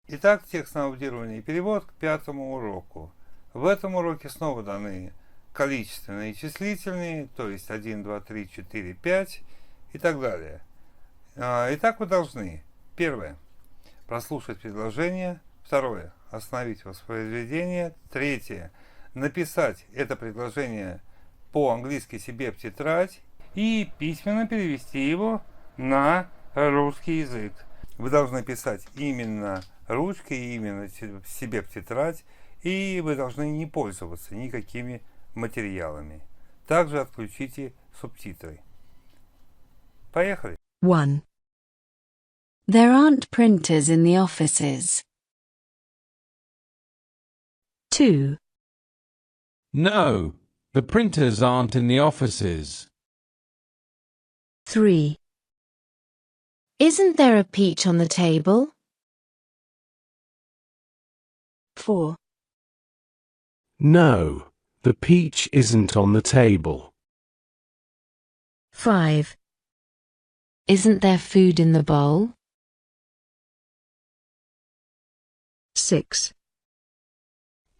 Итак, текст на аудирование и перевод к 5-му уроку. В этом уроке снова даны количественные и числительные, то есть 1, 2, 3, 4, 5 и так далее. Итак, вы должны: первое, прослушать предложение; второе, остановить воспроизведение; третье, написать это предложение по-английски себе в тетрадь и письменно перевести его на русский язык. Вы должны писать именно ручкой, именно себе в тетрадь, и вы должны не пользоваться никакими материалами. Также отключите субтитры. Поехали! 1. There aren't printers in the offices. 2. No, the printers aren't in the offices. 3. Isn't there a peach on the table? 4. No, the peach isn't on the table. 5. Isn't there food in the bowl? 6.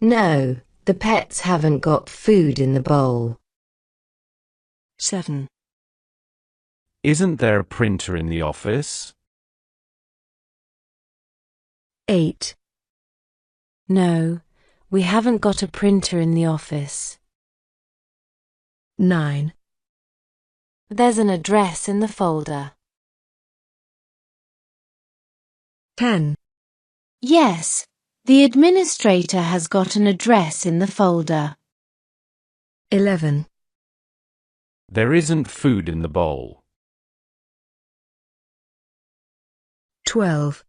No, the pets haven't got food in the bowl. 7. Isn't there a printer in the office? 8. No, we haven't got a printer in the office. 9. There's an address in the folder. 10. Yes, the administrator has got an address in the folder. 11. There isn't food in the bowl. 12.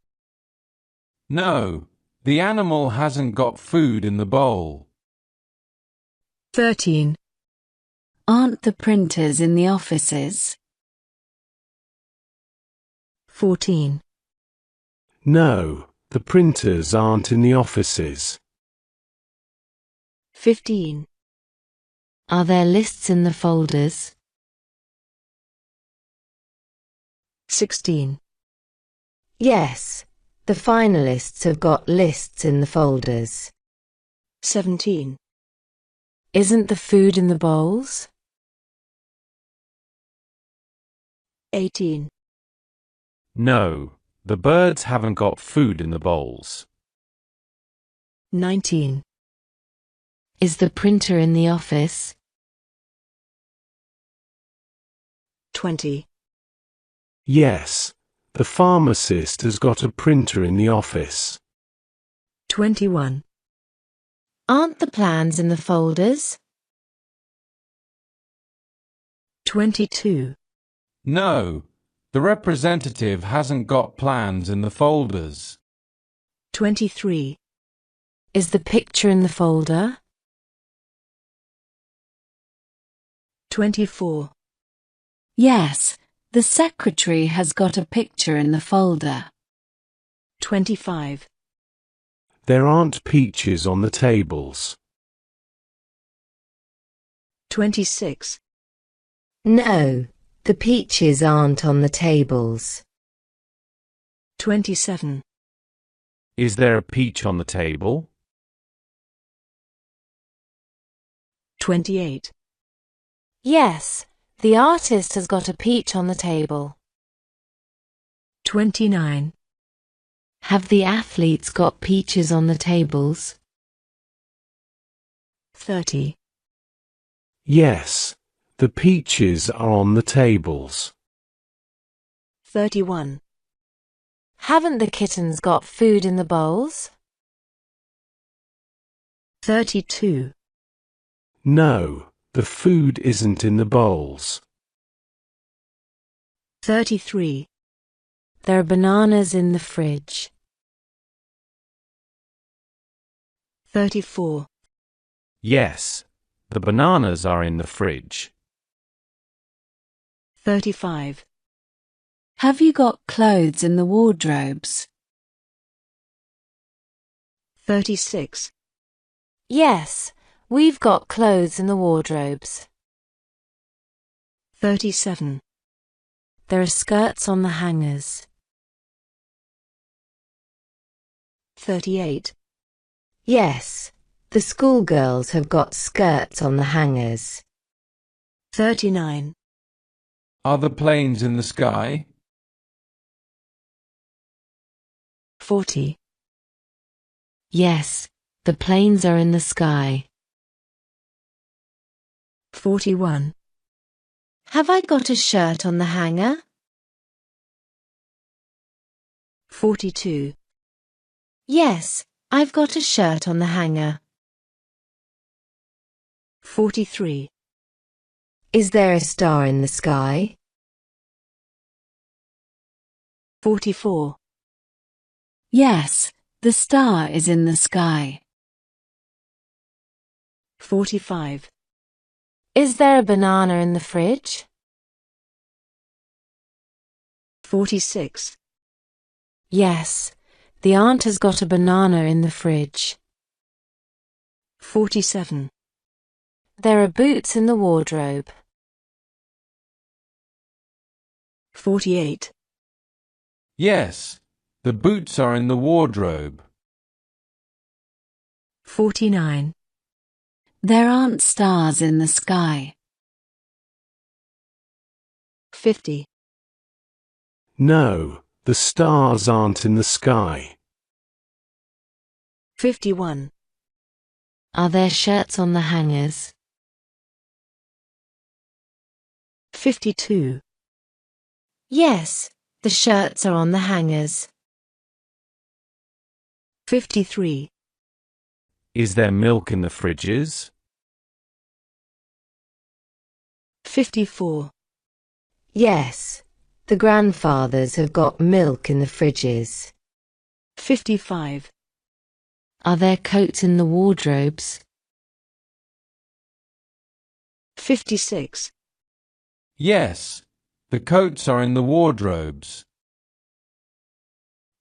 No, the animal hasn't got food in the bowl. 13. Aren't the printers in the offices? 14. No, the printers aren't in the offices. 15. Are there lists in the folders? 16. Yes, the finalists have got lists in the folders. 17. Isn't the food in the bowls? 18. No, the birds haven't got food in the bowls. 19. Is the printer in the office? 20. Yes, the pharmacist has got a printer in the office. 21. Aren't the plans in the folders? 22. No, the representative hasn't got plans in the folders. 23. Is the picture in the folder? 24. Yes, the secretary has got a picture in the folder. 25. There aren't peaches on the tables. 26. No, the peaches aren't on the tables. 27. Is there a peach on the table? 28. Yes, the artist has got a peach on the table. 29. Have the athletes got peaches on the tables? 30. Yes, the peaches are on the tables. 31. Haven't the kittens got food in the bowls? 32. No, the food isn't in the bowls. 33. There are bananas in the fridge. 34. Yes, the bananas are in the fridge. 35. Have you got clothes in the wardrobes? 36. Yes, we've got clothes in the wardrobes. 37. There are skirts on the hangers. 38. Yes, the schoolgirls have got skirts on the hangers. 39. Are the planes in the sky? 40. Yes, the planes are in the sky. 41. Have I got a shirt on the hanger? 42. Yes, I've got a shirt on the hanger. 43. Is there a star in the sky? 44. Yes, the star is in the sky. 45. Is there a banana in the fridge? 46. Yes, the aunt has got a banana in the fridge. 47. There are boots in the wardrobe. 48. Yes, the boots are in the wardrobe. 49. There aren't stars in the sky. 50. No, the stars aren't in the sky. 51. Are there shirts on the hangers? 52. Yes, the shirts are on the hangers. 53. Is there milk in the fridges? 54. Yes, the grandfathers have got milk in the fridges. 55. Are there coats in the wardrobes? 56. Yes, the coats are in the wardrobes.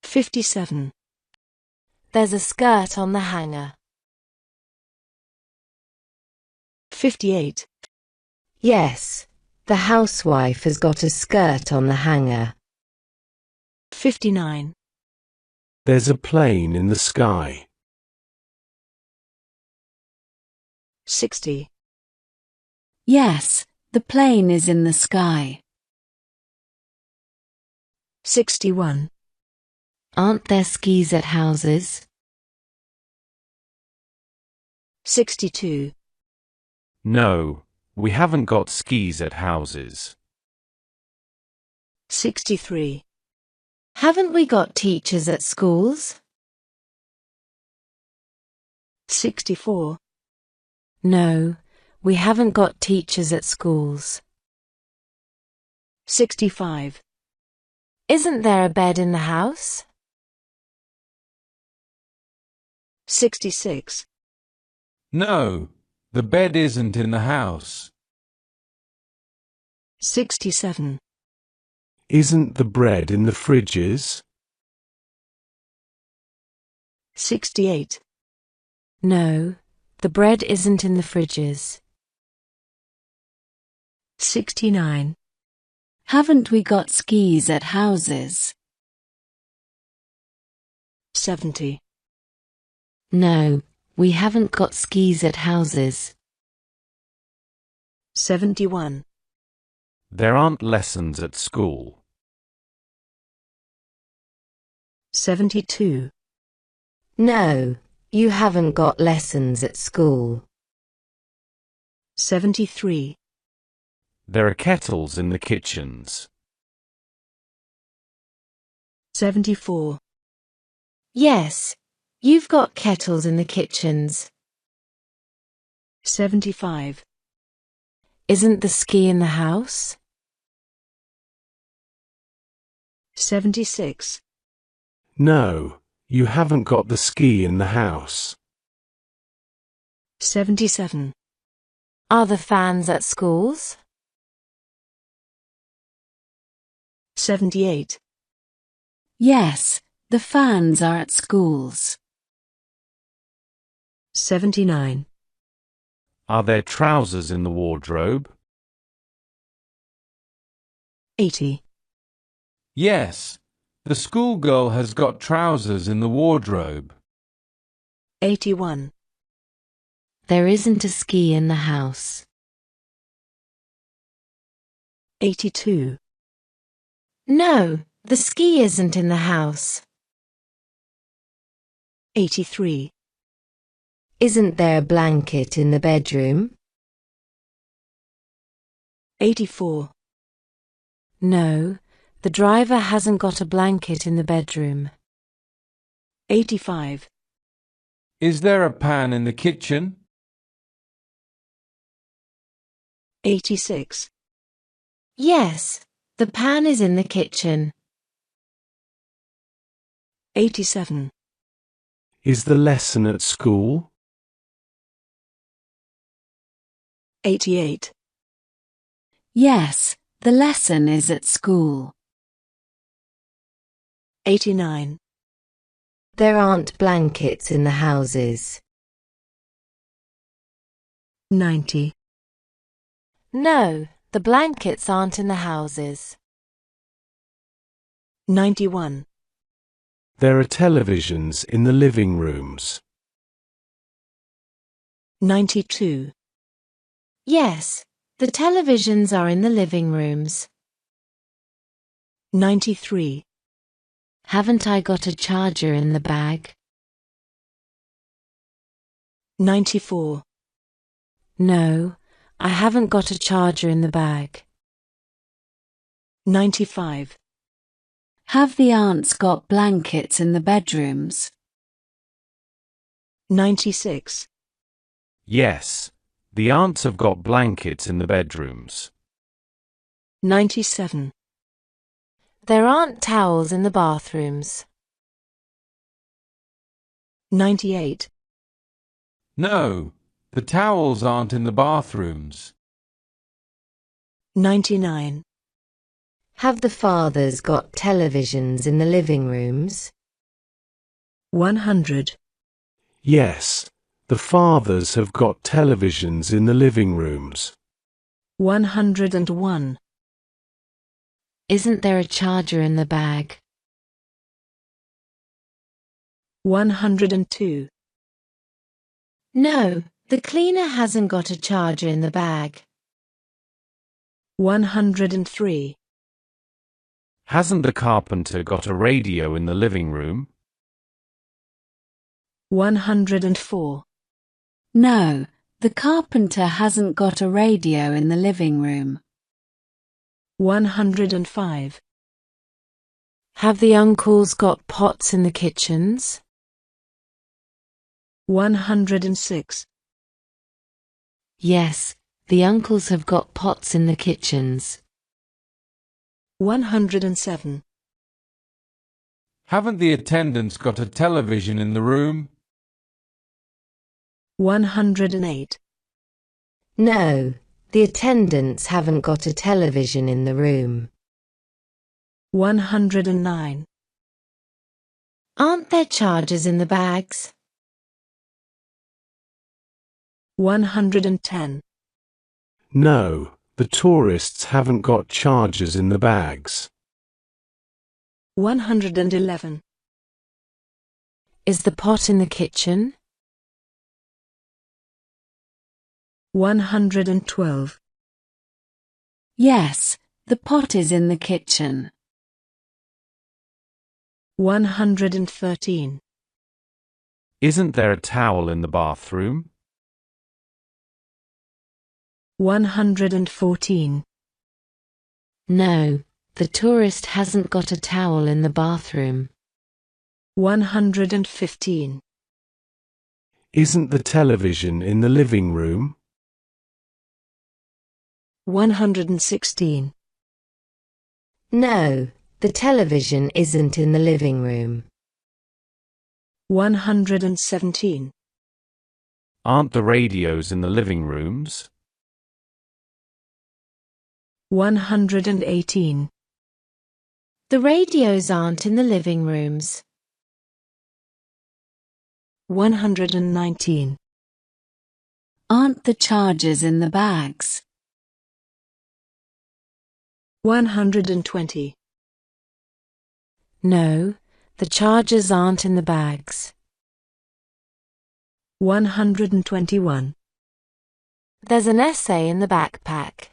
57. There's a skirt on the hanger. 58. Yes, the housewife has got a skirt on the hanger. 59. There's a plane in the sky. 60. Yes, the plane is in the sky. 61. Aren't there skis at houses? 62. No, we haven't got skis at houses. 63. Haven't we got teachers at schools? 64. No, we haven't got teachers at schools. 65. Isn't there a bed in the house? 66. No, the bed isn't in the house. 67. Isn't the bread in the fridges? 68. No, the bread isn't in the fridges. 69. Haven't we got skis at houses? 70. No, we haven't got skis at houses. 71. There aren't lessons at school. 72. No, you haven't got lessons at school. 73. There are kettles in the kitchens. 74. Yes, you've got kettles in the kitchens. 75. Isn't the ski in the house? 76. No, you haven't got the ski in the house. 77. Are the fans at schools? 78. Yes, the fans are at schools. 79. Are there trousers in the wardrobe? 80. Yes, The schoolgirl has got trousers in the wardrobe. 81. There isn't a ski in the house. 82. No, the ski isn't in the house. 83. Isn't there a blanket in the bedroom? 84. No, the driver hasn't got a blanket in the bedroom. 85. Is there a pan in the kitchen? 86. Yes, the pan is in the kitchen. 87. Is the lesson at school? 88. Yes, the lesson is at school. 89. There aren't blankets in the houses. 90. No, the blankets aren't in the houses. 91. There are televisions in the living rooms. 92. Yes, the televisions are in the living rooms. 93. Haven't I got a charger in the bag? 94. No, I haven't got a charger in the bag. 95. Have the aunts got blankets in the bedrooms? 96. Yes, the aunts have got blankets in the bedrooms. 97. There aren't towels in the bathrooms. 98. No, the towels aren't in the bathrooms. 99. Have the fathers got televisions in the living rooms? 100. Yes, the fathers have got televisions in the living rooms. 101. Isn't there a charger in the bag? 102. No, the cleaner hasn't got a charger in the bag. 103. Hasn't the carpenter got a radio in the living room? 104. No, the carpenter hasn't got a radio in the living room. 105. Have the uncles got pots in the kitchens? 106. Yes, the uncles have got pots in the kitchens. 107. Haven't the attendants got a television in the room? 108. No, the attendants haven't got a television in the room. 109. Aren't there chargers in the bags? 110. No, the tourists haven't got chargers in the bags. 111. Is the pot in the kitchen? 112. Yes, the pot is in the kitchen. 113. Isn't there a towel in the bathroom? 114. No, the tourist hasn't got a towel in the bathroom. 115. Isn't the television in the living room? 116. No, the television isn't in the living room. 117. Aren't the radios in the living rooms? 118. The radios aren't in the living rooms. 119. Aren't the chargers in the bags? 120. No, the chargers aren't in the bags. 121. There's an essay in the backpack.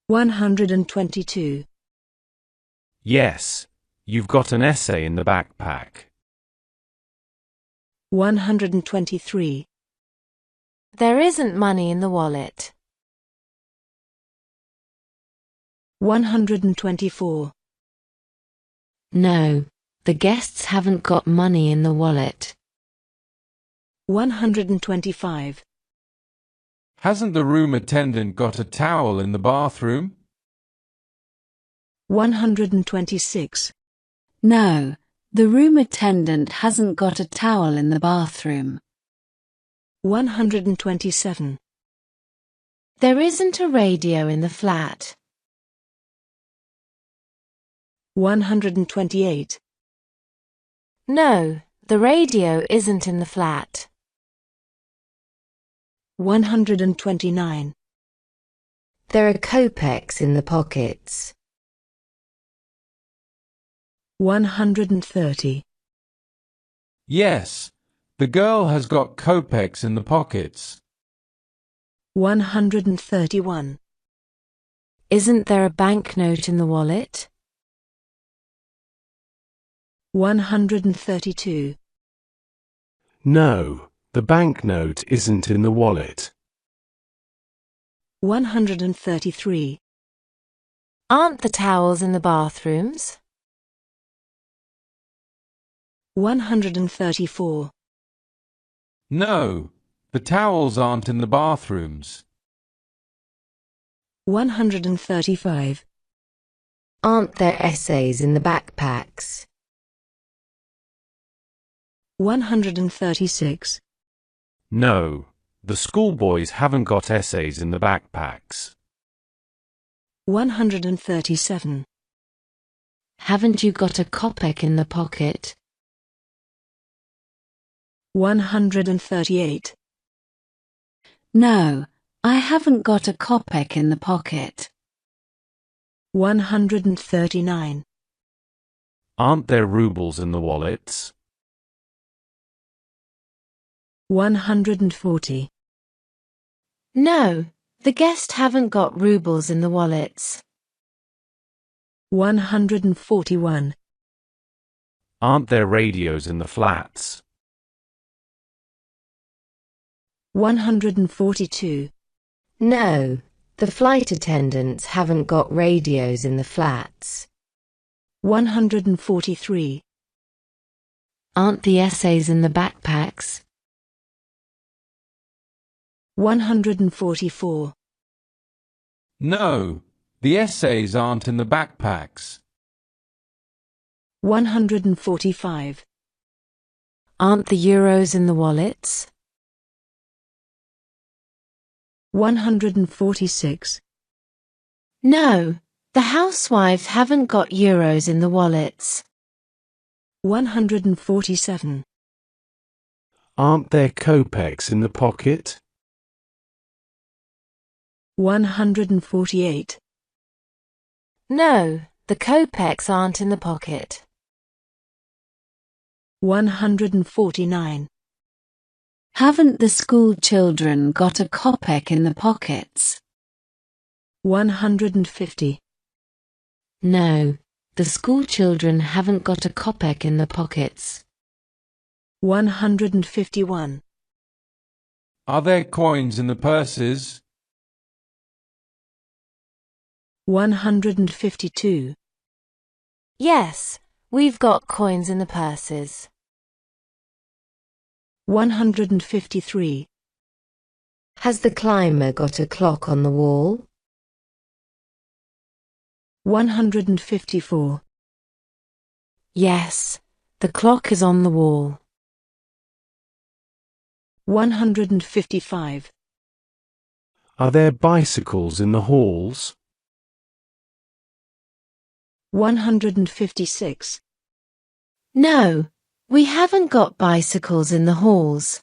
122. Yes, you've got an essay in the backpack. 123. There isn't money in the wallet. 124. No, the guests haven't got money in the wallet. 125. Hasn't the room attendant got a towel in the bathroom? 126. No, the room attendant hasn't got a towel in the bathroom. 127. There isn't a radio in the flat. 128. No, the radio isn't in the flat. 129. There are kopecks in the pockets. 130. Yes, the girl has got kopecks in the pockets. 131. Isn't there a banknote in the wallet? 132. No, the banknote isn't in the wallet. 133. Aren't the towels in the bathrooms? 134. No, the towels aren't in the bathrooms. 135. Aren't there essays in the backpacks? 136. No, the schoolboys haven't got essays in the backpacks. 137. Haven't you got a kopeck in the pocket? 138. No, I haven't got a kopeck in the pocket. 139. Aren't there rubles in the wallets? 140. No, the guests haven't got rubles in the wallets. 141. Aren't there radios in the flats? 142. No, the flight attendants haven't got radios in the flats. 143. Aren't the essays in the backpacks? 144. No, the essays aren't in the backpacks. 145. Aren't the euros in the wallets? 146. No, the housewives haven't got euros in the wallets. 147. Aren't there kopecks in the pocket? 148. No, the kopecks aren't in the pocket. 149. Haven't the school children got a kopeck in the pockets? 150. No, the school children haven't got a kopeck in the pockets. 151. Are there coins in the purses? 152. Yes, we've got coins in the purses. 153. Has the climber got a clock on the wall? 154. Yes, the clock is on the wall. 155. Are there bicycles in the halls? 156. No, we haven't got bicycles in the halls.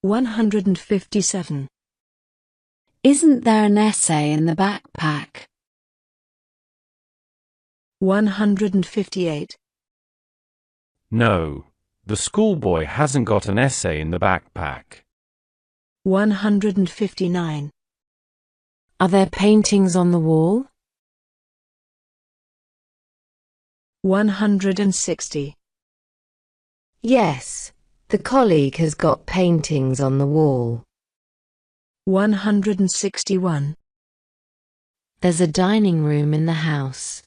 157. Isn't there an essay in the backpack? 158. No, the schoolboy hasn't got an essay in the backpack. 159. Are there paintings on the wall? 160. Yes, the colleague has got paintings on the wall. 161. There's a dining room in the house.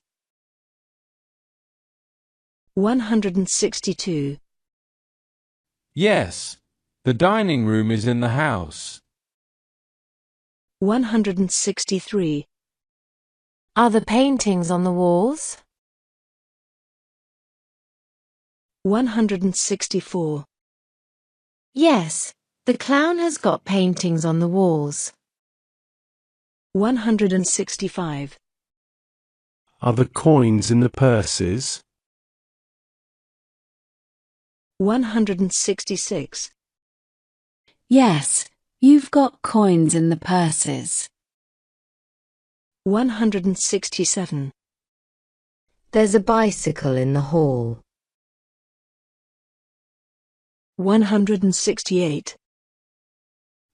162. Yes, the dining room is in the house. 163. Are the paintings on the walls? 164. Yes, the clown has got paintings on the walls. 165. Are the coins in the purses? 166. Yes, you've got coins in the purses. 167. There's a bicycle in the hall. 168.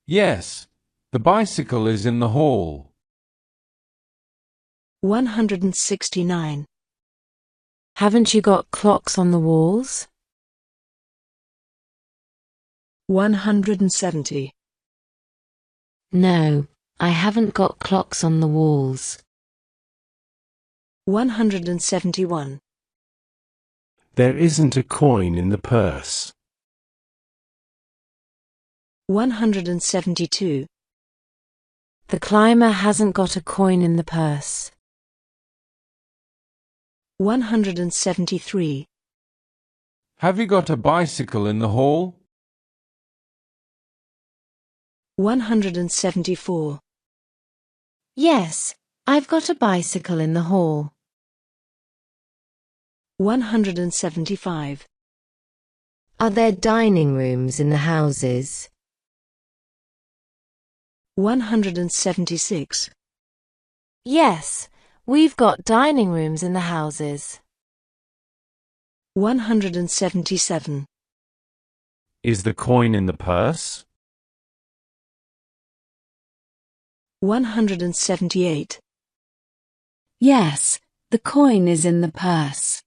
Yes, the bicycle is in the hall. 169. Haven't you got clocks on the walls? 170. No, I haven't got clocks on the walls. 171. There isn't a coin in the purse. 172. The climber hasn't got a coin in the purse. 173. Have you got a bicycle in the hall? 174. Yes, I've got a bicycle in the hall. 175. Are there dining rooms in the houses? 176. Yes, we've got dining rooms in the houses. 177. Is the coin in the purse? 178. Yes, the coin is in the purse.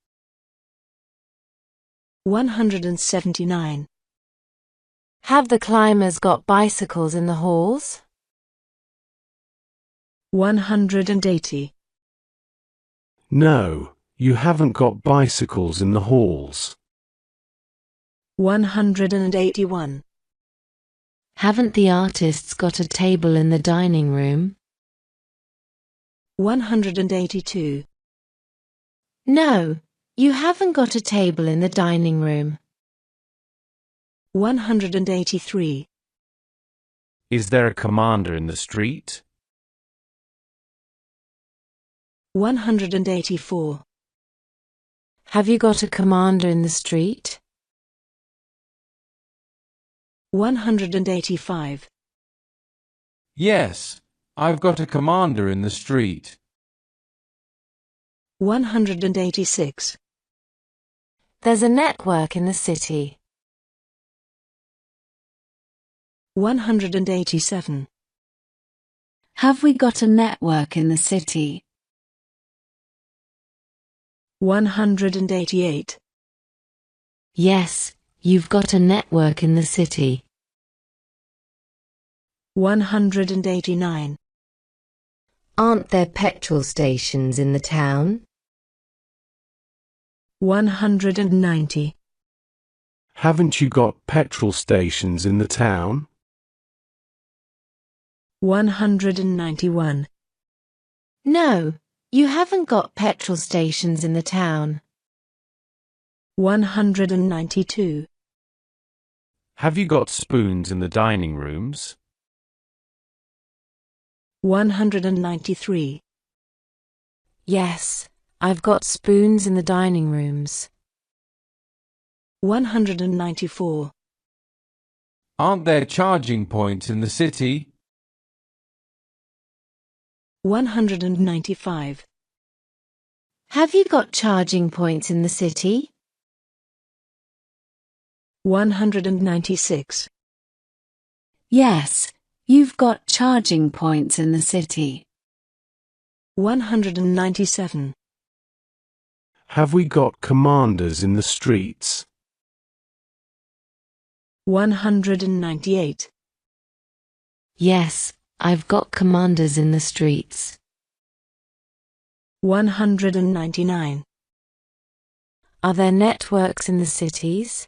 179. Have the climbers got bicycles in the halls? 180. No, you haven't got bicycles in the halls. 181. Haven't the artists got a table in the dining room? 182. No, you haven't got a table in the dining room. 183. Is there a commander in the street? 184. Have you got a commander in the street? 185. Yes, I've got a commander in the street. 186. There's a network in the city. 187. Have we got a network in the city? 188. Yes, you've got a network in the city. 189. Aren't there petrol stations in the town? 190. Haven't you got petrol stations in the town? 191. No, you haven't got petrol stations in the town. 192. Have you got spoons in the dining rooms? 193. Yes, I've got spoons in the dining rooms. 194. Aren't there charging points in the city? 195. Have you got charging points in the city? 196. Yes, you've got charging points in the city. 197. Have we got commanders in the streets? 198. Yes, I've got commanders in the streets. 199. Are there networks in the cities?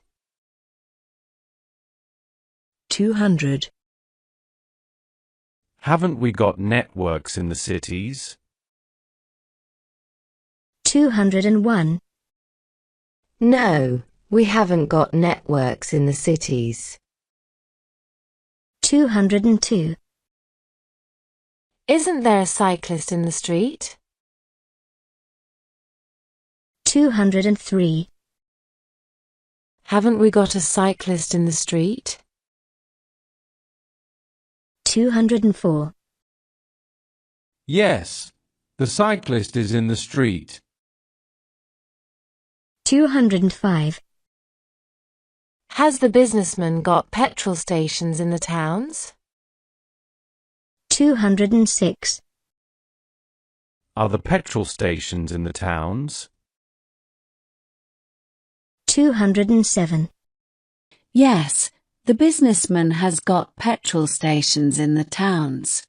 200. Haven't we got networks in the cities? 201. No, we haven't got networks in the cities. 202. Isn't there a cyclist in the street? 203. Haven't we got a cyclist in the street? 204. Yes, the cyclist is in the street. 205. Has the businessman got petrol stations in the towns? 206. Are the petrol stations in the towns? 207. Yes, the businessman has got petrol stations in the towns.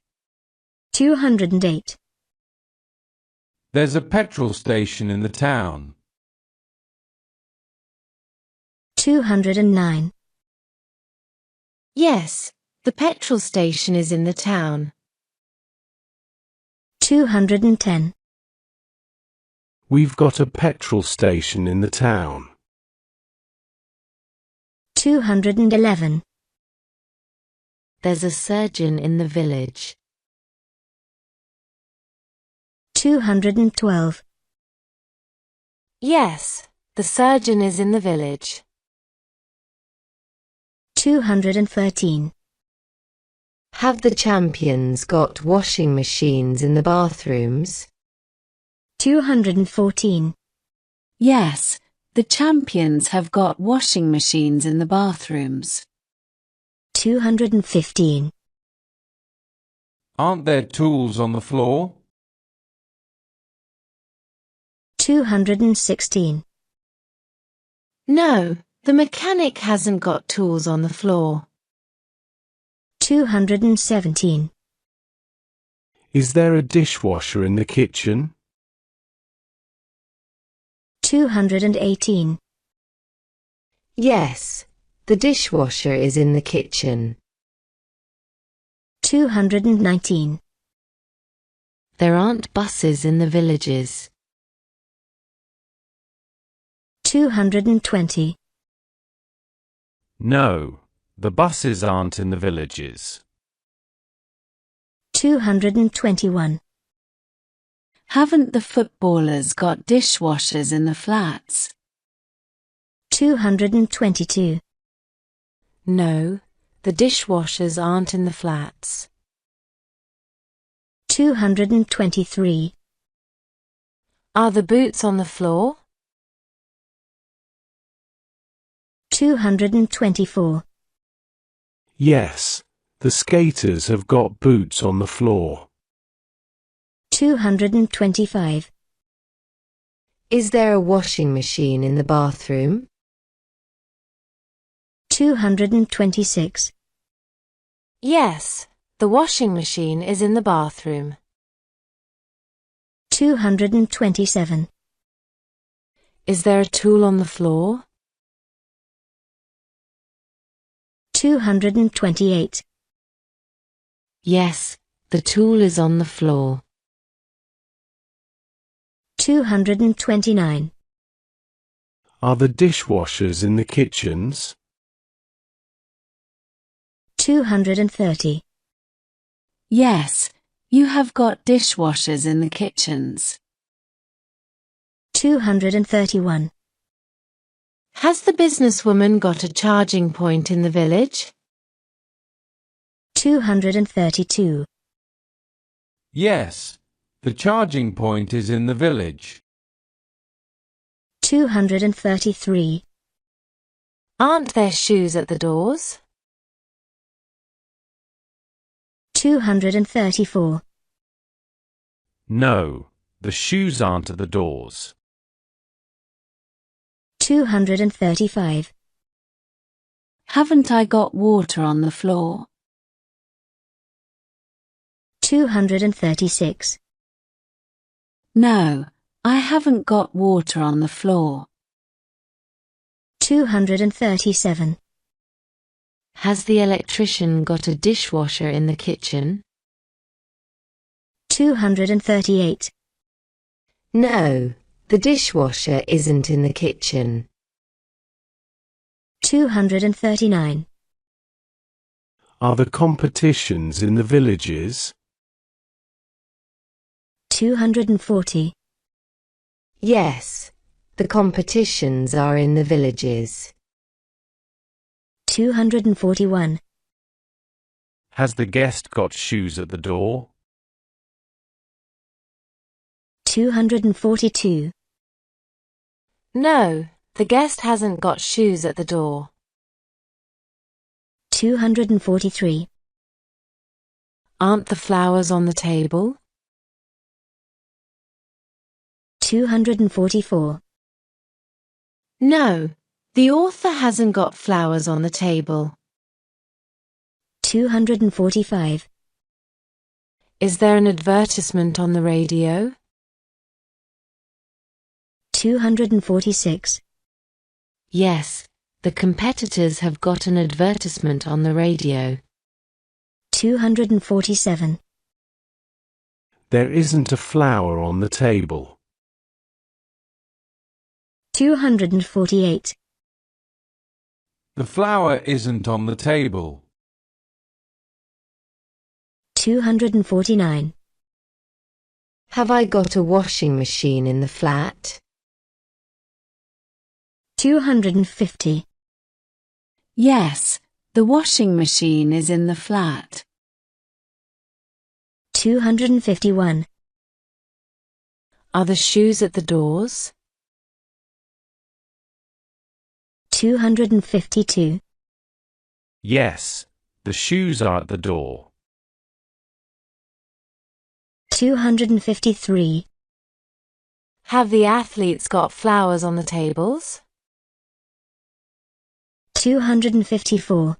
208. There's a petrol station in the town. 209. Yes, the petrol station is in the town. 210. We've got a petrol station in the town. 211. There's a surgeon in the village. 212. Yes, the surgeon is in the village. 213. Have the champions got washing machines in the bathrooms? 214. Yes, the champions have got washing machines in the bathrooms. 215. Aren't there tools on the floor? 216. No, the mechanic hasn't got tools on the floor. 217. Is there a dishwasher in the kitchen? 218. Yes, the dishwasher is in the kitchen. 219. There aren't buses in the villages. 220. No, the buses aren't in the villages. 221. Haven't the footballers got dishwashers in the flats? 222. No, the dishwashers aren't in the flats. 223. Are the boots on the floor? 224. Yes, the skaters have got boots on the floor. 225. Is there a washing machine in the bathroom? 226. Yes, the washing machine is in the bathroom. 227. Is there a tool on the floor? 228. Yes, the tool is on the floor. 229. Are the dishwashers in the kitchens? 230. Yes, you have got dishwashers in the kitchens. 231. Has the businesswoman got a charging point in the village? 232. Yes, the charging point is in the village. 233. Aren't there shoes at the doors? 234. No, the shoes aren't at the doors. 235. Haven't I got water on the floor? 236. No, I haven't got water on the floor. 237. Has the electrician got a dishwasher in the kitchen? 238. No, the dishwasher isn't in the kitchen. 239. Are the competitions in the villages? 240. Yes, the competitions are in the villages. 241. Has the guest got shoes at the door? 242. No, the guest hasn't got shoes at the door. 243. Aren't the flowers on the table? 244. No, the author hasn't got flowers on the table. 245. Is there an advertisement on the radio? 246. Yes, the competitors have got an advertisement on the radio. 247. There isn't a flower on the table. 248. The flower isn't on the table. 249. Have I got a washing machine in the flat? 250. Yes, the washing machine is in the flat. 251. Are the shoes at the doors? 252. Yes, the shoes are at the door. 253. Have the athletes got flowers on the tables? 254.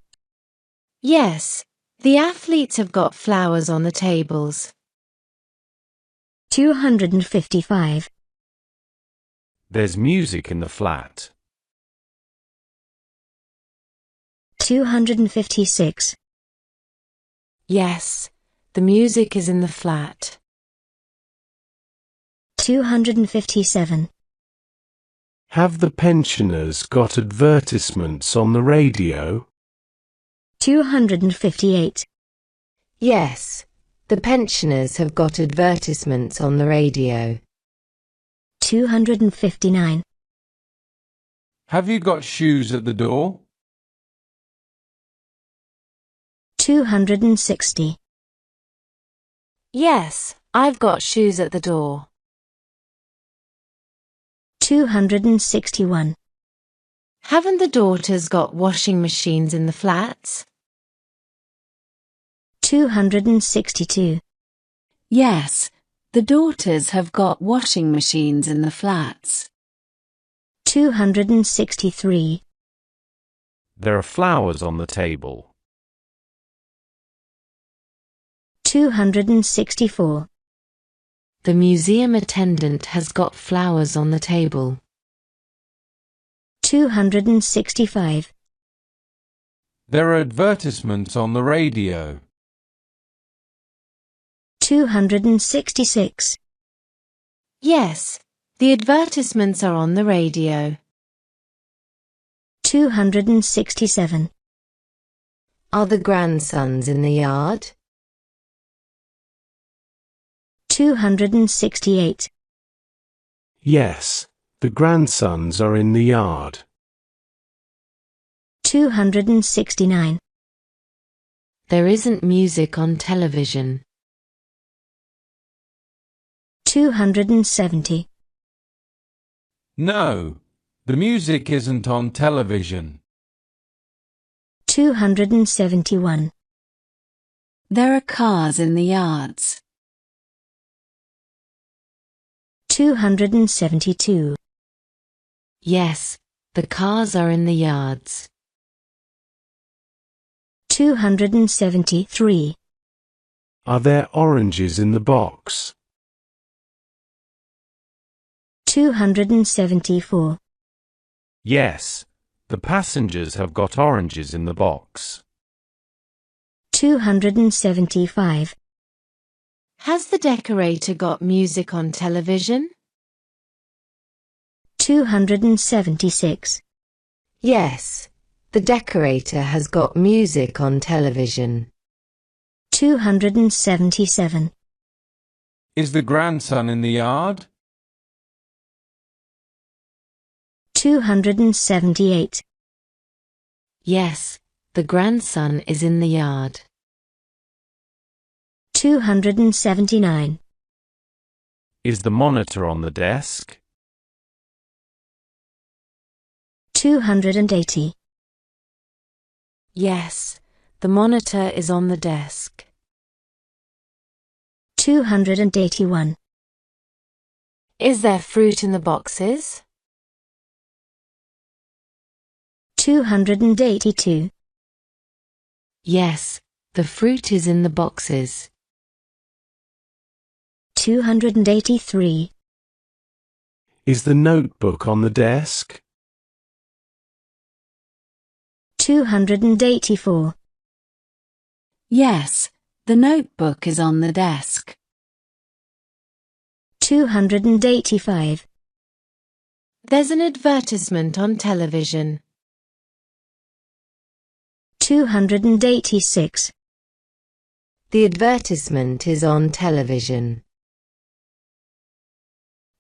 Yes, the athletes have got flowers on the tables. 255. There's music in the flat. 256. Yes, the music is in the flat. 257. Have the pensioners got advertisements on the radio? 258. Yes, the pensioners have got advertisements on the radio. 259. Have you got shoes at the door? 260. Yes, I've got shoes at the door. 261. Haven't the daughters got washing machines in the flats? 262. Yes, the daughters have got washing machines in the flats. 263. There are flowers on the table. 264. The museum attendant has got flowers on the table. 265. There are advertisements on the radio. 266. Yes, the advertisements are on the radio. 267. Are the grandsons in the yard? 268. Yes, the grandsons are in the yard. 269. There isn't music on television. 270. No, the music isn't on television. 271. There are cars in the yards. 272. Yes, the cars are in the yards. 273. Are there oranges in the box? 274. Yes, the passengers have got oranges in the box. 275. Has the decorator got music on television? 276. Yes, the decorator has got music on television. 277. Is the grandson in the yard? 278. Yes, the grandson is in the yard. 279. Is the monitor on the desk? 280. Yes, the monitor is on the desk. 281. Is there fruit in the boxes? 282. Yes, the fruit is in the boxes. 283. Is the notebook on the desk? 284. Yes, the notebook is on the desk. 285. There's an advertisement on television. 286. The advertisement is on television.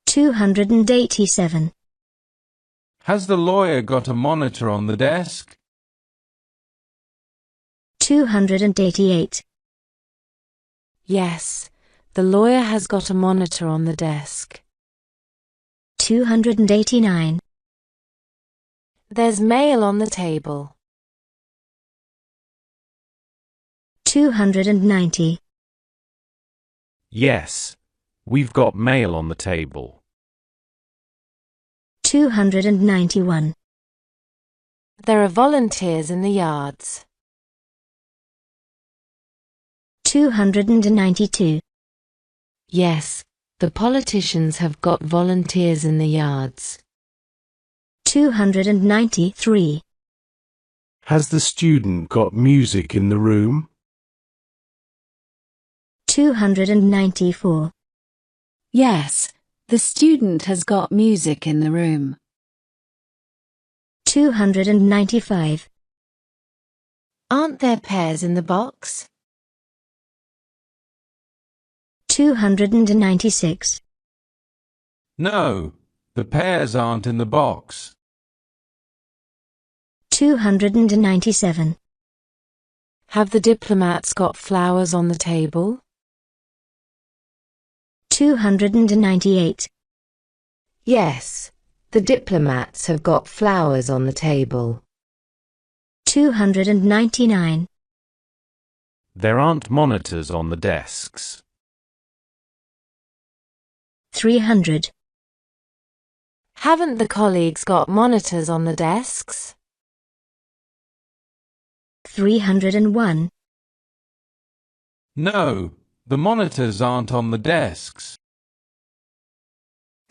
287. Has the lawyer got a monitor on the desk? 288. Yes, the lawyer has got a monitor on the desk. 289. There's mail on the table. 290. Yes, we've got mail on the table. 291. There are volunteers in the yards. 292. Yes, the politicians have got volunteers in the yards. 293. Has the student got music in the room? 294. Yes, the student has got music in the room. 295. Aren't there pears in the box? 296. No, the pears aren't in the box. 297. Have the diplomats got flowers on the table? 298. Yes, the diplomats have got flowers on the table. 299. There aren't monitors on the desks. 300. Haven't the colleagues got monitors on the desks? 301. No, the monitors aren't on the desks.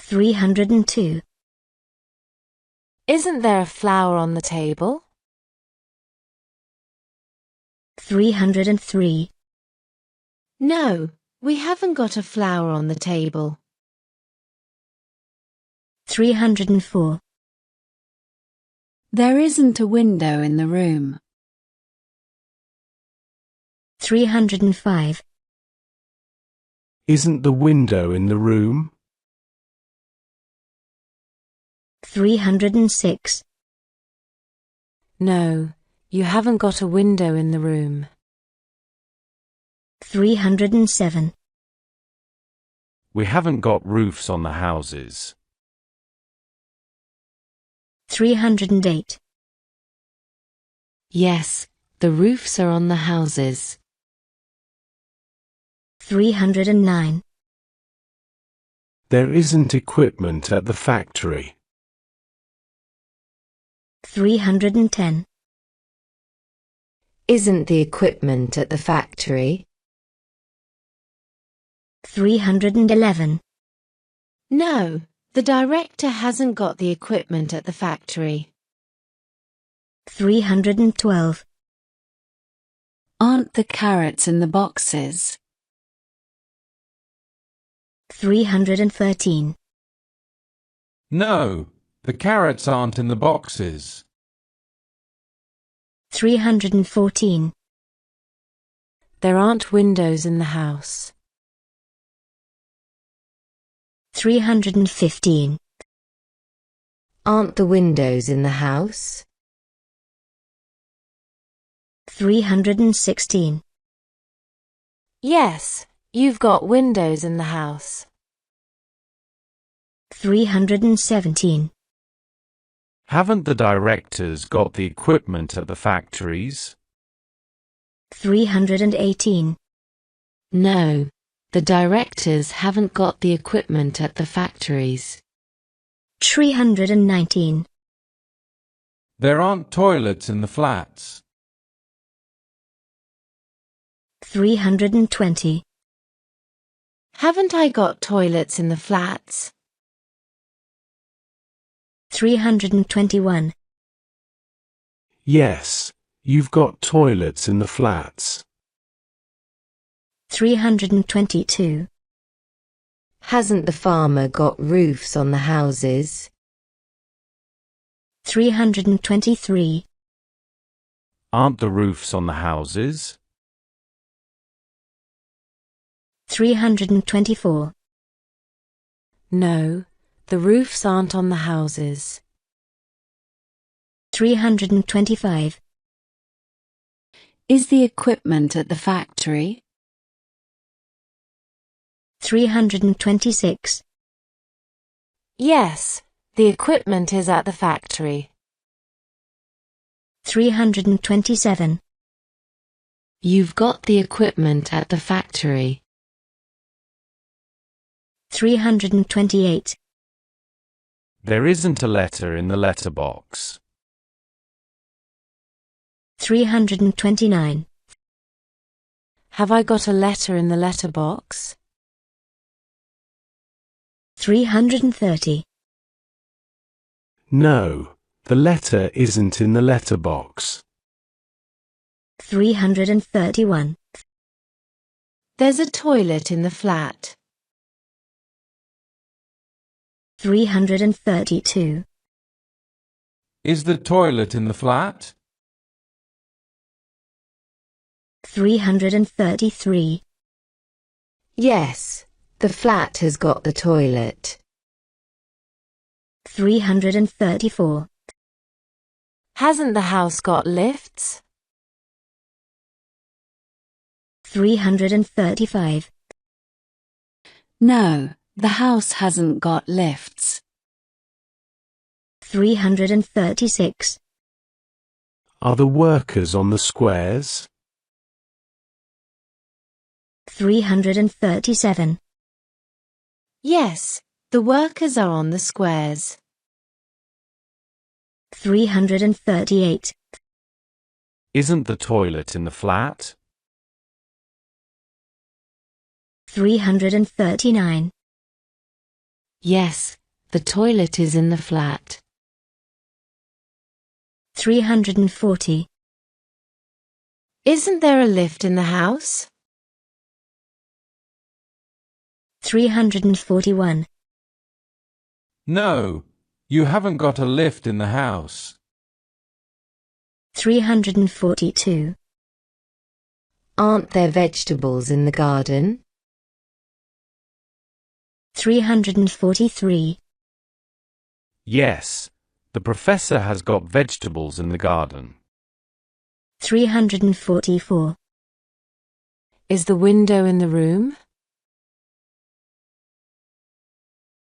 302. Isn't there a flower on the table? 303. No, we haven't got a flower on the table. 304. There isn't a window in the room. 305. Isn't the window in the room? 306. No, you haven't got a window in the room. 307. We haven't got roofs on the houses. 308. Yes, the roofs are on the houses. 309. There isn't equipment at the factory. 310. Isn't the equipment at the factory? 311. No, the director hasn't got the equipment at the factory. 312. Aren't the carrots in the boxes? 313. No, the carrots aren't in the boxes. 314. There aren't windows in the house. 315. Aren't the windows in the house? 316. Yes, you've got windows in the house. 317. Haven't the directors got the equipment at the factories? 318. No, the directors haven't got the equipment at the factories. 319. There aren't toilets in the flats. 320. Haven't I got toilets in the flats? 321. Yes, you've got toilets in the flats. 322. Hasn't the farmer got roofs on the houses? 323. Aren't the roofs on the houses? 324. No, the roofs aren't on the houses. 325. Is the equipment at the factory? 326. Yes, the equipment is at the factory. 327. You've got the equipment at the factory. 328. There isn't a letter in the letterbox. 329. Have I got a letter in the letterbox? 330. No, the letter isn't in the letterbox. 331. There's a toilet in the flat. 332. Is the toilet in the flat? 333. Yes, the flat has got the toilet. 334. Hasn't the house got lifts? 335. No, the house hasn't got lifts. 336. Are the workers on the squares? 337. Yes, the workers are on the squares. 338. Isn't the toilet in the flat? 339. Yes, the toilet is in the flat. 340. Isn't there a lift in the house? 341. No, you haven't got a lift in the house. 342. Aren't there vegetables in the garden? 343. Yes, the professor has got vegetables in the garden. 344. Is the window in the room?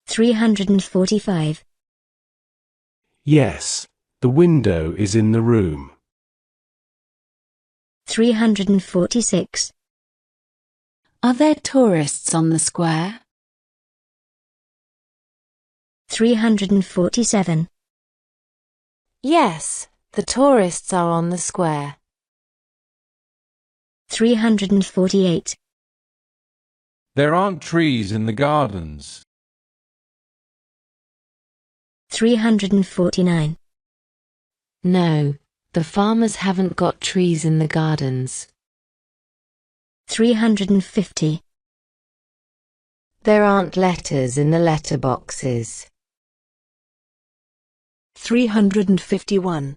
345. Yes, the window is in the room. 346. Are there tourists on the square? 347. Yes, the tourists are on the square. 348. There aren't trees in the gardens. 349. No, the farmers haven't got trees in the gardens. 350. There aren't letters in the letterboxes. 351.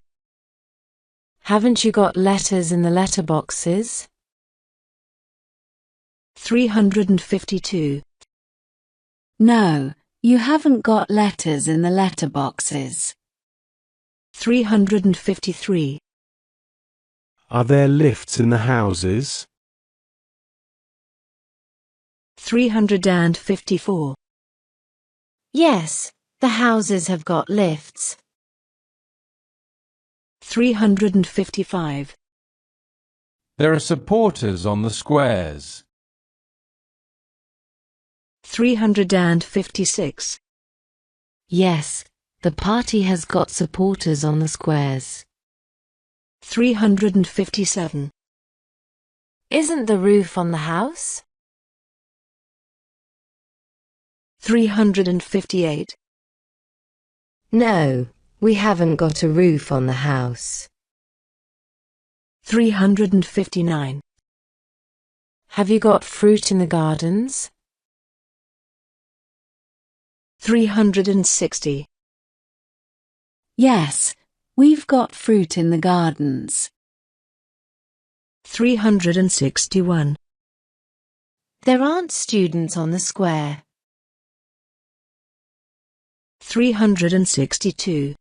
Haven't you got letters in the letterboxes? 352. No, you haven't got letters in the letterboxes. 353. Are there lifts in the houses? 354. Yes, the houses have got lifts. 355. There are supporters on the squares. 356. Yes, the party has got supporters on the squares. 357. Isn't the roof on the house? 358. No, we haven't got a roof on the house. 359. Have you got fruit in the gardens? 360. Yes, we've got fruit in the gardens. 361. There aren't students on the square. 362.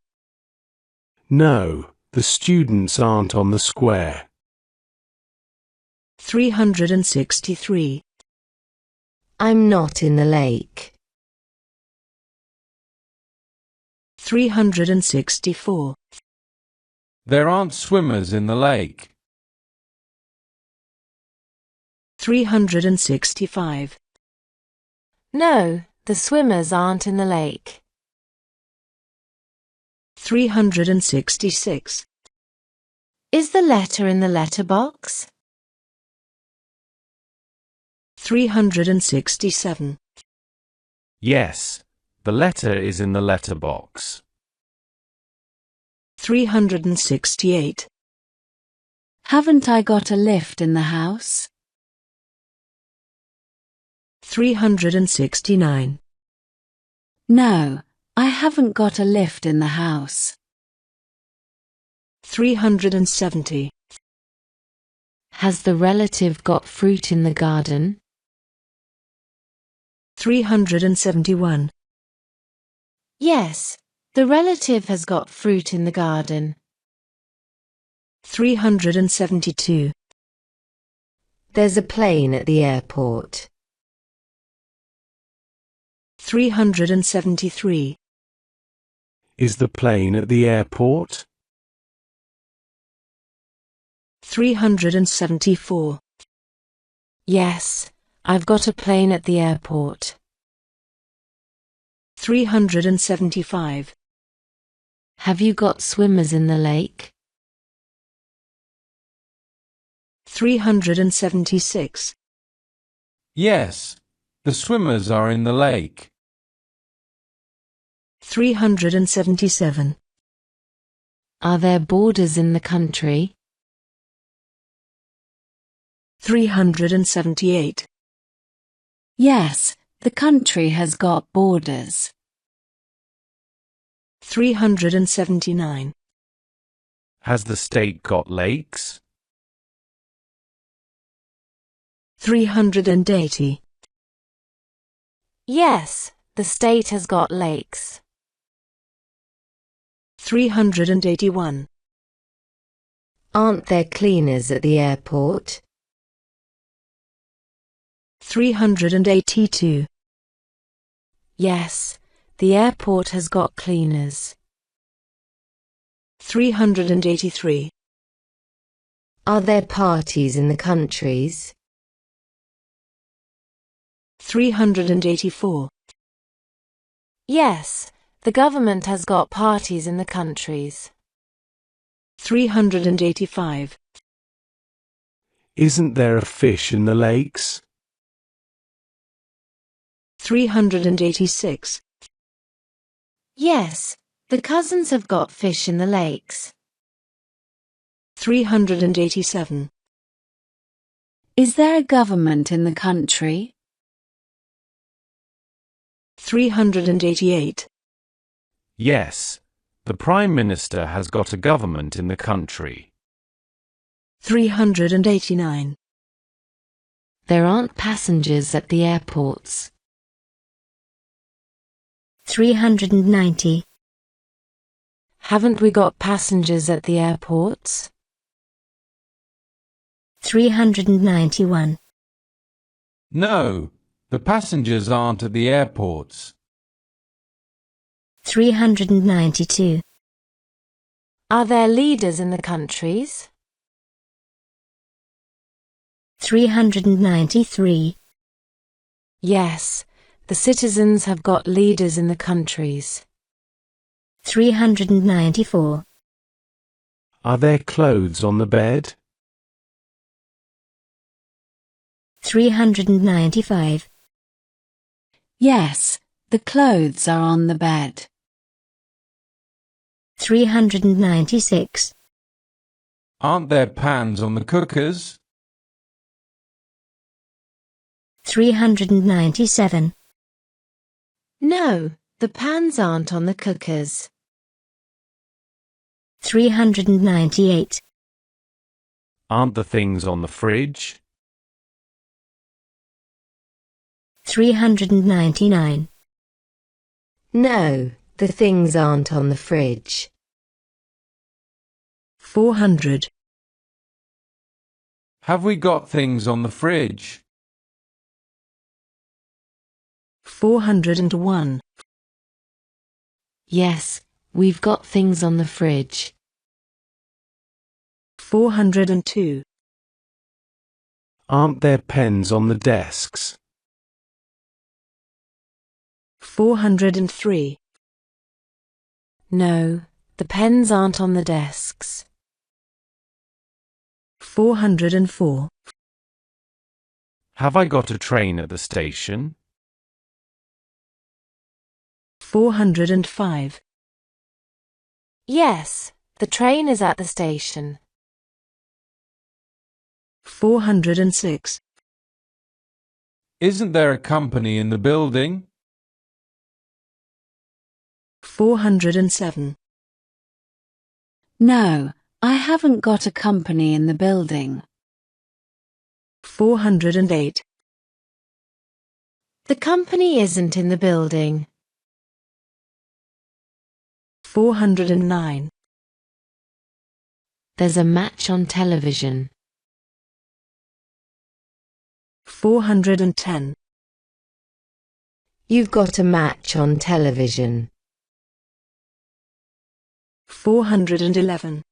No, the students aren't on the square. 363. I'm not in the lake. 364. There aren't swimmers in the lake. 365. No, the swimmers aren't in the lake. 366. Is the letter in the letterbox? 367. Yes, the letter is in the letterbox. 368. Haven't I got a lift in the house? 369. No, I haven't got a lift in the house. 370. Has the relative got fruit in the garden? 371. Yes, the relative has got fruit in the garden. 372. There's a plane at the airport. 373. Is the plane at the airport? 374. Yes, I've got a plane at the airport. 375. Have you got swimmers in the lake? 376. Yes, the swimmers are in the lake. 377. Are there borders in the country? 378. Yes, the country has got borders. 379. Has the state got lakes? 380. Yes, the state has got lakes. 381. Aren't there cleaners at the airport? 382. Yes, the airport has got cleaners. 383. Are there parties in the countries? 384. Yes, the government has got parties in the countries. 385. Isn't there a fish in the lakes? 386. Yes, the cousins have got fish in the lakes. 387. Is there a government in the country? 388. Yes, the Prime Minister has got a government in the country. 389. There aren't passengers at the airports. 390. Haven't we got passengers at the airports? 391. No, the passengers aren't at the airports. 392. Are there leaders in the countries? 393. Yes, the citizens have got leaders in the countries. 394. Are there clothes on the bed? 395. Yes, the clothes are on the bed. 396. Aren't there pans on the cookers? 397. No, the pans aren't on the cookers. 398. Aren't the things on the fridge? 399. No, the things aren't on the fridge. 400. Have we got things on the fridge? 401. Yes, we've got things on the fridge. 402. Aren't there pens on the desks? 403. No, the pens aren't on the desks. 404. Have I got a train at the station? 405. Yes, the train is at the station. 406. Isn't there a company in the building? 407. No, I haven't got a company in the building. 408. The company isn't in the building. 409. There's a match on television. 410. You've got a match on television. 411.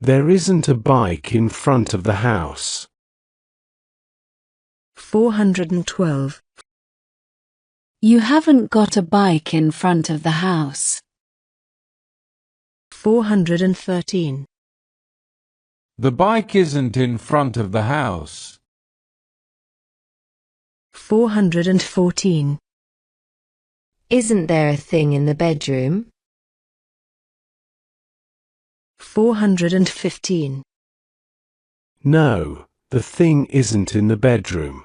There isn't a bike in front of the house. 412. You haven't got a bike in front of the house. 413. The bike isn't in front of the house. 414. Isn't there a thing in the bedroom? 415. No, the thing isn't in the bedroom.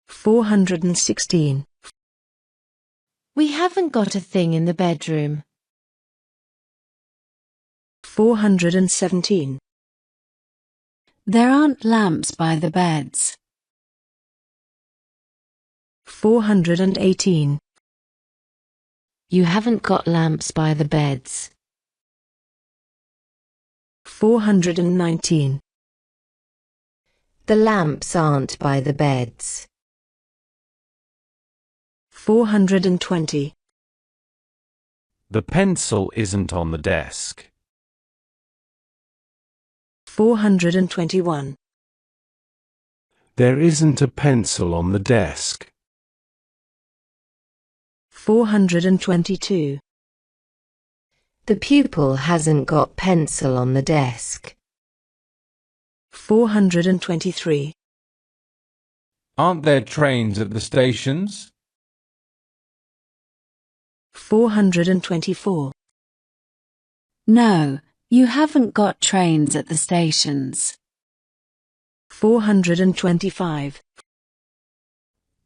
416. We haven't got a thing in the bedroom. 417. There aren't lamps by the beds. 418. You haven't got lamps by the beds. 419. The lamps aren't by the beds. 420. The pencil isn't on the desk. 421. There isn't a pencil on the desk. 422. The pupil hasn't got pencil on the desk. 423. Aren't there trains at the stations? 424. No, you haven't got trains at the stations. 425.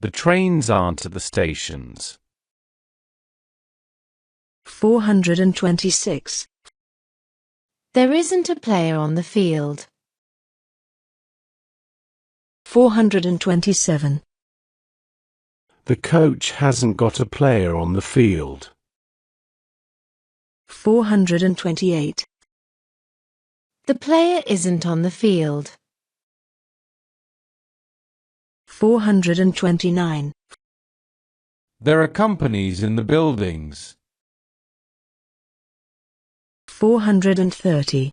The trains aren't at the stations. 426. There isn't a player on the field. 427. The coach hasn't got a player on the field. 428. The player isn't on the field. 429. There are companies in the buildings. 430.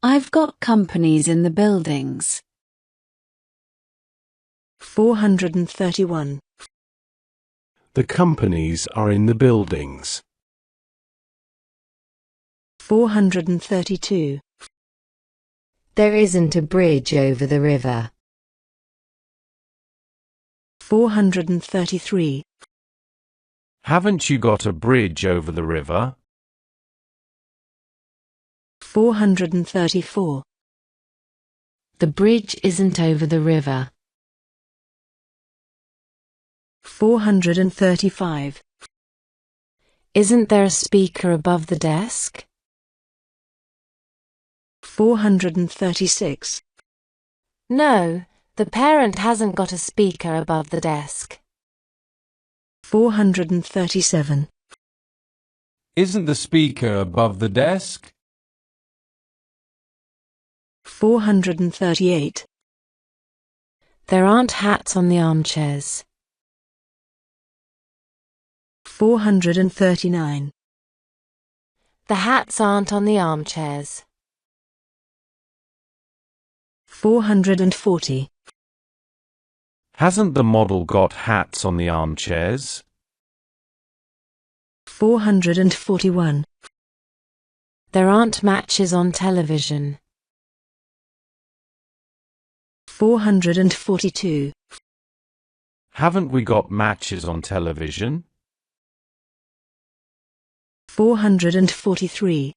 I've got companies in the buildings. 431. The companies are in the buildings. 432. There isn't a bridge over the river. 433. Haven't you got a bridge over the river? 434. The bridge isn't over the river. 435. Isn't there a speaker above the desk? 436. No, the parent hasn't got a speaker above the desk. 437. Isn't the speaker above the desk? 438. There aren't hats on the armchairs. 439. The hats aren't on the armchairs. 440. Hasn't the model got hats on the armchairs? 441. There aren't matches on television. 442. Haven't we got matches on television? 443.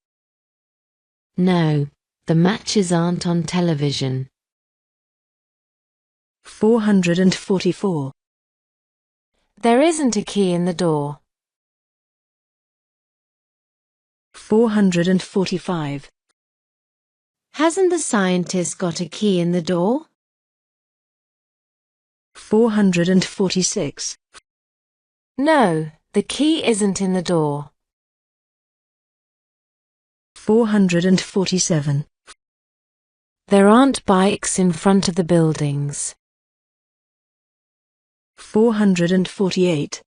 No, the matches aren't on television. 444. There isn't a key in the door. 445. Hasn't the scientist got a key in the door? 446. No, the key isn't in the door. 447. There aren't bikes in front of the buildings. 448.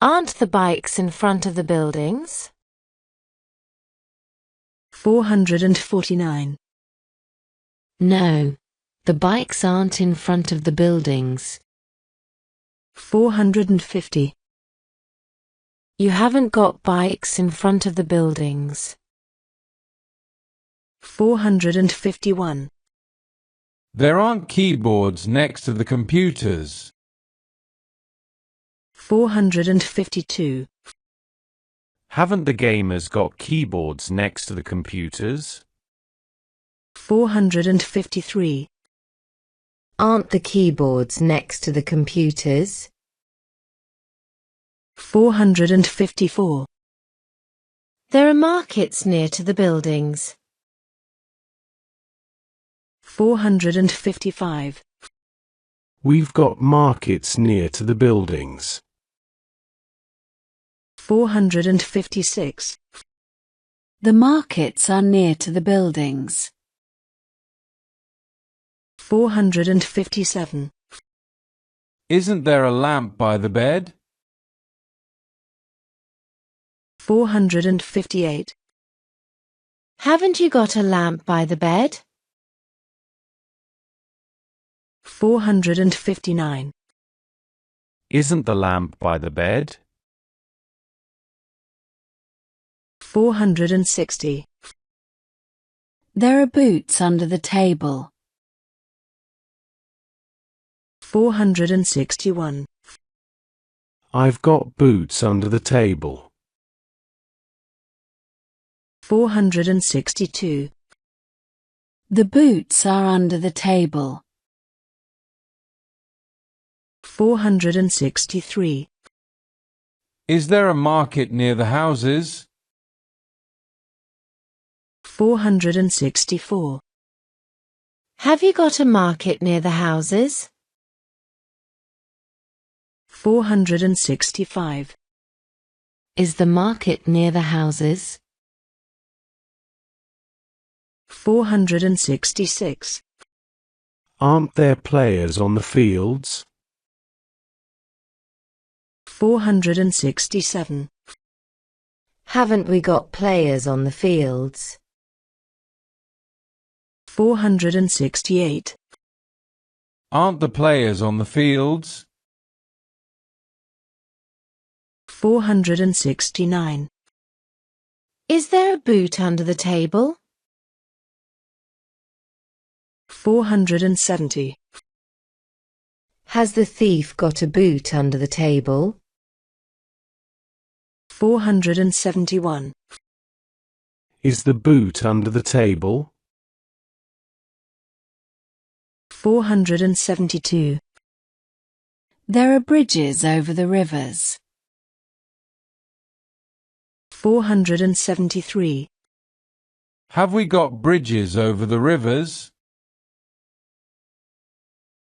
Aren't the bikes in front of the buildings? 449. No, the bikes aren't in front of the buildings. 450. You haven't got bikes in front of the buildings. 451. There aren't keyboards next to the computers. 452. Haven't the gamers got keyboards next to the computers? 453. Aren't the keyboards next to the computers? 454. There are markets near to the buildings. 455. We've got markets near to the buildings. 456. The markets are near to the buildings. 457. Isn't there a lamp by the bed? 458. Haven't you got a lamp by the bed? 459. Isn't the lamp by the bed? 460. There are boots under the table. 461. I've got boots under the table. 462. The boots are under the table. 463. Is there a market near the houses? 464. Have you got a market near the houses? 465. Is the market near the houses? 466. Aren't there players on the fields? 467. Haven't we got players on the fields? 468. Aren't the players on the fields? 469. Is there a boot under the table? 470. Has the thief got a boot under the table? 471. Is the boot under the table? 472. There are bridges over the rivers. 473. Have we got bridges over the rivers?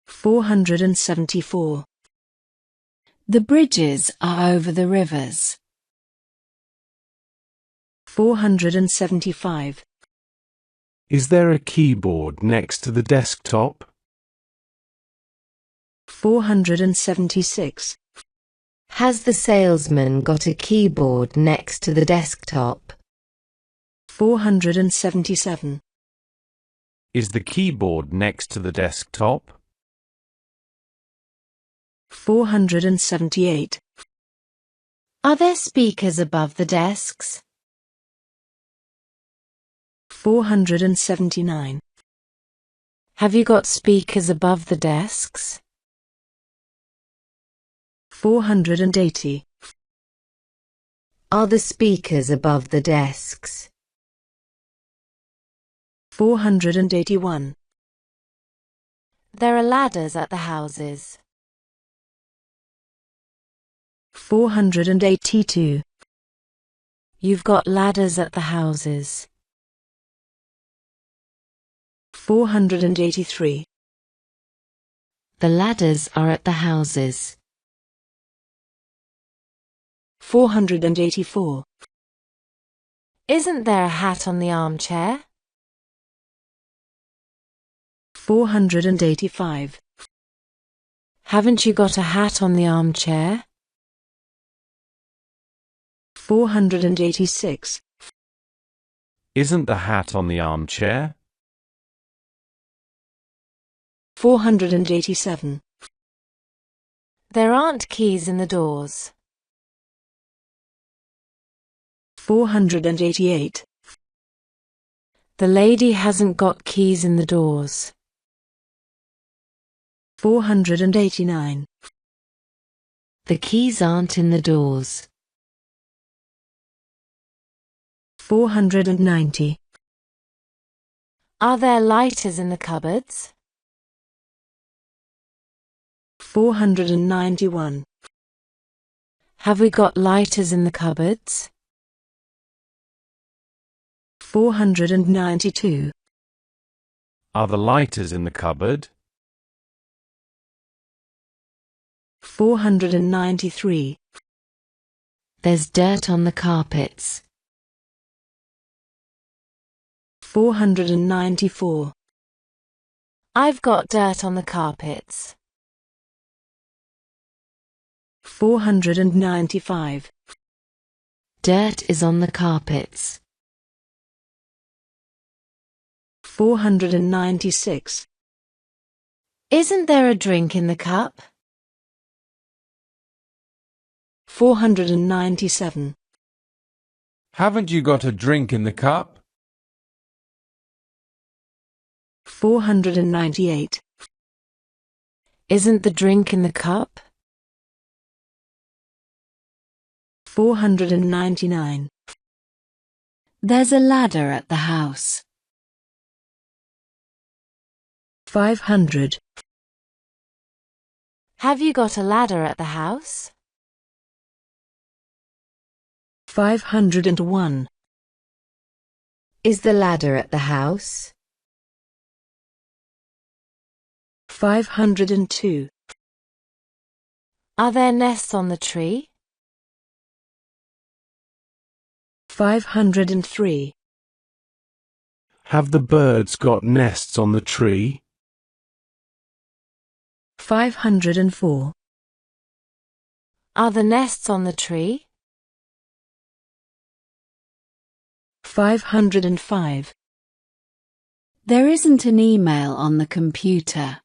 474. The bridges are over the rivers. 475. Is there a keyboard next to the desktop? 476. Has the salesman got a keyboard next to the desktop? 477. Is the keyboard next to the desktop? 478. Are there speakers above the desks? 479. Have you got speakers above the desks? 480. Are the speakers above the desks? 481. There are ladders at the houses. 482. You've got ladders at the houses. 483. The ladders are at the houses. 484. Isn't there a hat on the armchair? 485. Haven't you got a hat on the armchair? 486. Isn't the hat on the armchair? 487. There aren't keys in the doors. 488. The lady hasn't got keys in the doors. 489. The keys aren't in the doors. 490. Are there lighters in the cupboards? 491. Have we got lighters in the cupboards? 492. Are the lighters in the cupboard? 493. There's dirt on the carpets. 494. I've got dirt on the carpets. 495. Dirt is on the carpets. 496. Isn't there a drink in the cup? 497. Haven't you got a drink in the cup? 498. Isn't the drink in the cup? 499. There's a ladder at the house. 500. Have you got a ladder at the house? 501. Is the ladder at the house? 502. Are there nests on the tree? 503. Have the birds got nests on the tree? 504. Are the nests on the tree? 505. There isn't an email on the computer.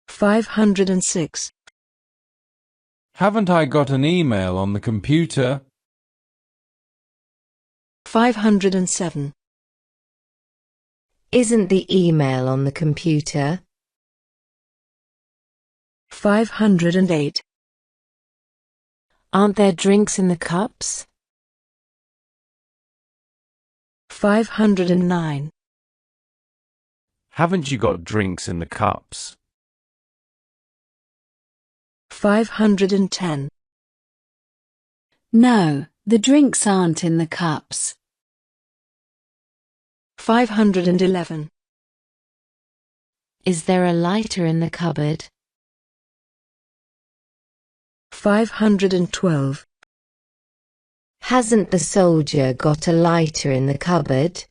506. Haven't I got an email on the computer? 507. Isn't the email on the computer? 508. Aren't there drinks in the cups? 509. Haven't you got drinks in the cups? 510. No, the drinks aren't in the cups. 511. Is there a lighter in the cupboard? 512. Hasn't the soldier got a lighter in the cupboard?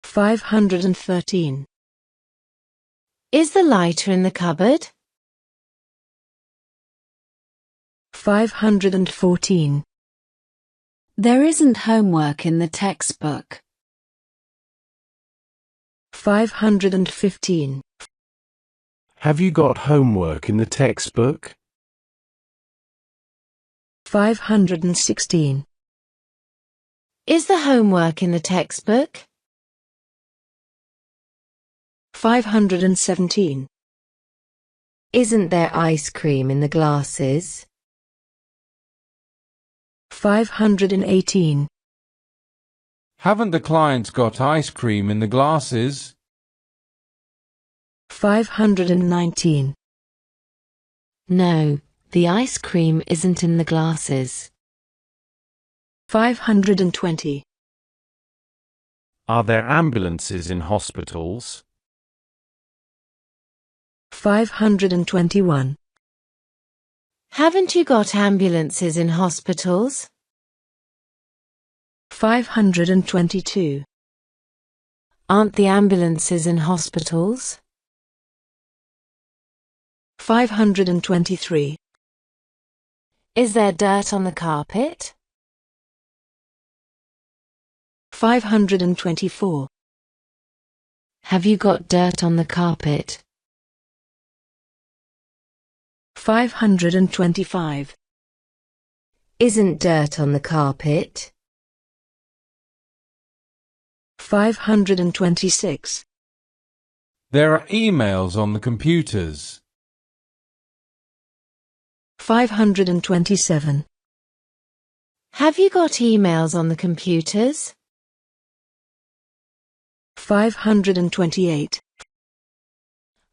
513. Is the lighter in the cupboard? 514. There isn't homework in the textbook. 515. Have you got homework in the textbook? 516. Is the homework in the textbook? 517. Isn't there ice cream in the glasses? 518. Haven't the clients got ice cream in the glasses? 519. No, the ice cream isn't in the glasses. 520. Are there ambulances in hospitals? 521. Haven't you got ambulances in hospitals? 522. Aren't the ambulances in hospitals? 523. Is there dirt on the carpet? 524. Have you got dirt on the carpet? 525. Isn't dirt on the carpet? 526. There are emails on the computers. 527. Have you got emails on the computers? 528.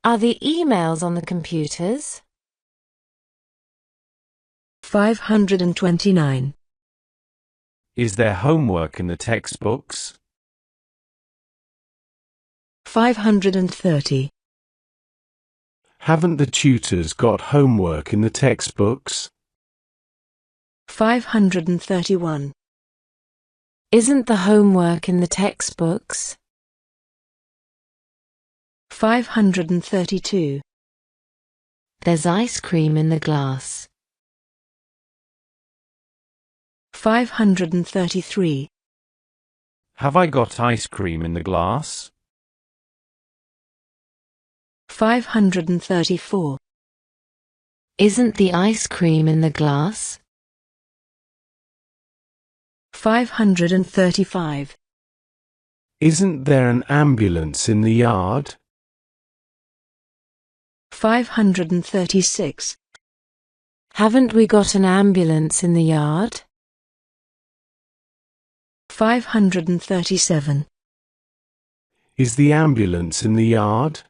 Are the emails on the computers? 529. Is there homework in the textbooks? 530. Haven't the tutors got homework in the textbooks? 531. Isn't the homework in the textbooks? 532. There's ice cream in the glass. 533. Have I got ice cream in the glass? 534. Isn't the ice cream in the glass? 535. Isn't there an ambulance in the yard? 536. Haven't we got an ambulance in the yard? 537. Is the ambulance in the yard?